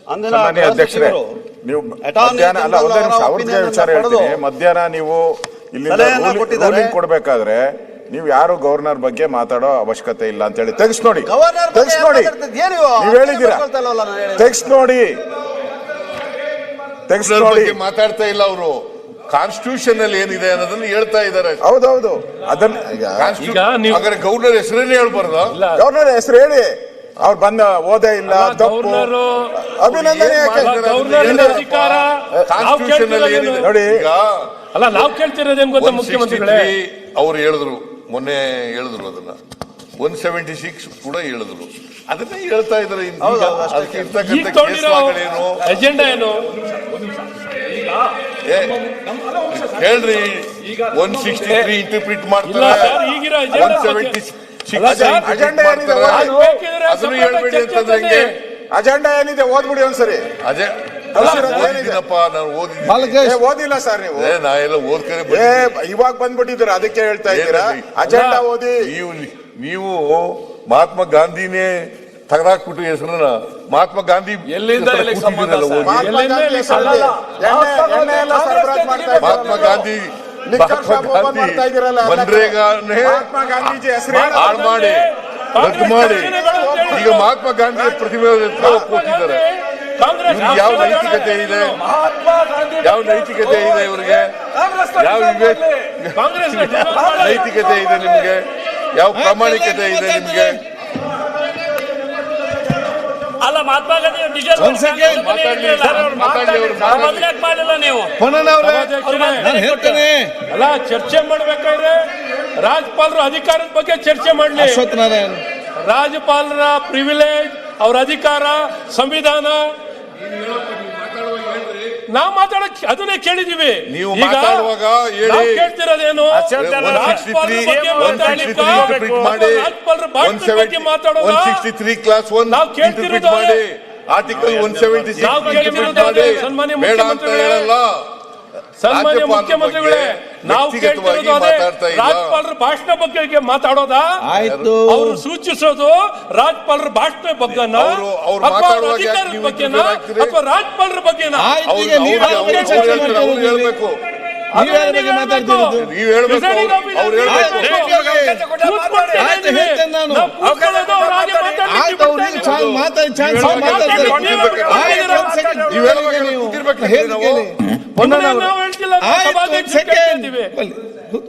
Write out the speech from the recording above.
ಸನ್ಮಾನ್ಯ ಅಧ್ಯಕ್ಷರೇ, ನೀವು ಮಧ್ಯಾಹ್ನ ಅಲ್ಲ ಒಂದೇ ನಿಮಿಷ ಅವ್ರಿಗೆ ವಿಚಾರ ಹೇಳ್ತೀನಿ. ಮಧ್ಯಾಹ್ನ ನೀವು ಇಲ್ಲಿಂದ ರೂಲಿಂಗ್ ಕೊಡ್ಬೇಕಾದ್ರೆ ನೀವು ಯಾರು ಗವರ್ನರ್ ಬಗ್ಗೆ ಮಾತಾಡೋ ಅವಶ್ಯಕತೆ ಇಲ್ಲ ಅಂತ ಹೇಳಿ ತೆಗೆಸ್ ನೋಡಿ, ನೀವು ಹೇಳಿದ್ದೀರಾ, ತೆಗೆಸ್ ನೋಡಿ ಮಾತಾಡ್ತಾ ಇಲ್ಲ ಅವರು. ಕಾನ್ಸ್ಟಿಟ್ಯೂಷನ್ ಅಲ್ಲಿ ಏನಿದೆ ಅನ್ನೋದನ್ನ ಹೇಳ್ತಾ ಇದ್ದಾರೆ. ಹೌದೌದು, ಅದನ್ನ ಗವರ್ನರ್ ಹೆಸರೇನೆ ಹೇಳ್ಬಾರ್ದು. ಗವರ್ನರ್ ಹೆಸರು ಹೇಳಿ, ಅವ್ರು ಬಂದ ಓದೇ ಇಲ್ಲ, ತಪ್ಪು, ಅಭಿನಂದನೆ ಕಾನ್ಸ್ಟಿಟ್ಯೂಷನ್ ಅಲ್ಲಿ ಏನಿದೆ ನೋಡಿ. ಅಲ್ಲ, ನಾವು ಕೇಳ್ತಿರೋದೇನು ಗೊತ್ತಾ ಮುಖ್ಯಮಂತ್ರಿಗಳೇ, ಅವ್ರು ಹೇಳಿದ್ರು, ಮೊನ್ನೆ ಹೇಳಿದ್ರು, ಅದನ್ನ 176 ಕೂಡ ಹೇಳಿದ್ರು, ಅದನ್ನೇ ಹೇಳ್ತಾ ಇದ್ದಾರೆ. ಅಜೆಂಡಾ ಏನು ಹೇಳ್ರಿ. 163 ಇಂಟರ್ಪ್ರಿಟ್ ಮಾಡ್ತಾರೆ, 176 ಅಜೆಂಡಾ ಏನಿದೆ ಅದನ್ನು ಹೇಳ್ಬೇಡಿ ಅಂತಂದ್ರೆ ಹೆಂಗೆ? ಅಜೆಂಡಾ ಏನಿದೆ ಓದ್ಬಿಡಿ ಒಂದ್ಸರಿ. ಓದಿಲ್ಲ ಸರ್ ನೀವು, ನಾ ಎಲ್ಲ ಓದ್ಕರೆ ಇವಾಗ ಬಂದ್ಬಿಟ್ಟಿದ್ದೀರಾ, ಅದಕ್ಕೆ ಹೇಳ್ತಾ ಇದ್ದೀರಾ ಅಜೆಂಡಾ ಓದಿ. ನೀವು ಮಹಾತ್ಮ ಗಾಂಧಿನೇ ತೆಗೆದಾಕ್ಬಿಟ್ಟು ಹೆಸರನ್ನ ಮಹಾತ್ಮ ಗಾಂಧಿ ಎಲ್ಲಿಂದ ಮಹಾತ್ಮ ಗಾಂಧಿ ಮನ್ರೇಗಾನೇ ಹಾಳು ಮಾಡಿ ರದ್ದು ಮಾಡಿ ಈಗ ಮಹಾತ್ಮ ಗಾಂಧಿ ಪ್ರತಿಮೆ ಕೊಟ್ಟಿದ್ದಾರೆ. ಯಾವ ನೈತಿಕತೆ ಇದೆ? ಯಾವ ನೈತಿಕತೆ ಇದೆ ಇವರಿಗೆ? ಯಾವ ನೈತಿಕತೆ ಇದೆ ನಿಮ್ಗೆ? ಯಾವ ಪ್ರಾಮಾಣಿಕತೆ ಇದೆ ನಿಮ್ಗೆ? ಅಲ್ಲ, ಮಹಾತ್ಮ ಗಾಂಧಿ ಮಾಡಿಲ್ಲ ನೀವು. ಅಲ್ಲ, ಚರ್ಚೆ ಮಾಡ್ಬೇಕಾದ್ರೆ ರಾಜ್ಯಪಾಲರ ಅಧಿಕಾರದ ಬಗ್ಗೆ ಚರ್ಚೆ ಮಾಡ್ಲಿ. ರಾಜ್ಯಪಾಲರ ಪ್ರಿವಿಲೇಜ್, ಅವ್ರ ಅಧಿಕಾರ, ಸಂವಿಧಾನ ನಾವು ಮಾತಾಡಕ್ ಅದನ್ನೇ ಕೇಳಿದೀವಿ. ನೀವು ಮಾತಾಡುವಾಗ ಕೇಳ್ತಿರೋದೇನು? ರಾಜ್ಯಪಾಲರ ಬಗ್ಗೆ ಮಾತಾಡೋದು. 163 ಕ್ಲಾಸ್ 1 ನಾವು ಕೇಳ್ತಿರೋದು ಆರ್ಟಿಕಲ್ 176 ಸನ್ಮಾನ್ಯ ಬೇಡ ಅಂತ ಹೇಳಲ್ಲ. ಸನ್ಮಾನ್ಯ ಮುಖ್ಯಮಂತ್ರಿಗಳೇ, ನಾವು ಕೇಳ್ತಿರೋದು ಅದೇ. ರಾಜ್ಯಪಾಲರ ಭಾಷಣ ಬಗ್ಗೆ ಮಾತಾಡೋದಾ? ಅವರು ಸೂಚಿಸೋದು ರಾಜ್ಯಪಾಲರ ಭಾಷಣ ಬಗ್ಗೆನ ಅಥವಾ ಅಧಿಕಾರದ ಬಗ್ಗೆನ ಅಥವಾ ರಾಜ್ಯಪಾಲರ ಬಗ್ಗೆನ? ಹೇಳ್ಬೇಕು, ನೀವು ಹೇಳ್ಬೇಕು, ಅವ್ರು ಹೇಳ್ಬೇಕು. ನಾವು ಹೇಳ್ತಿಲ್ಲ.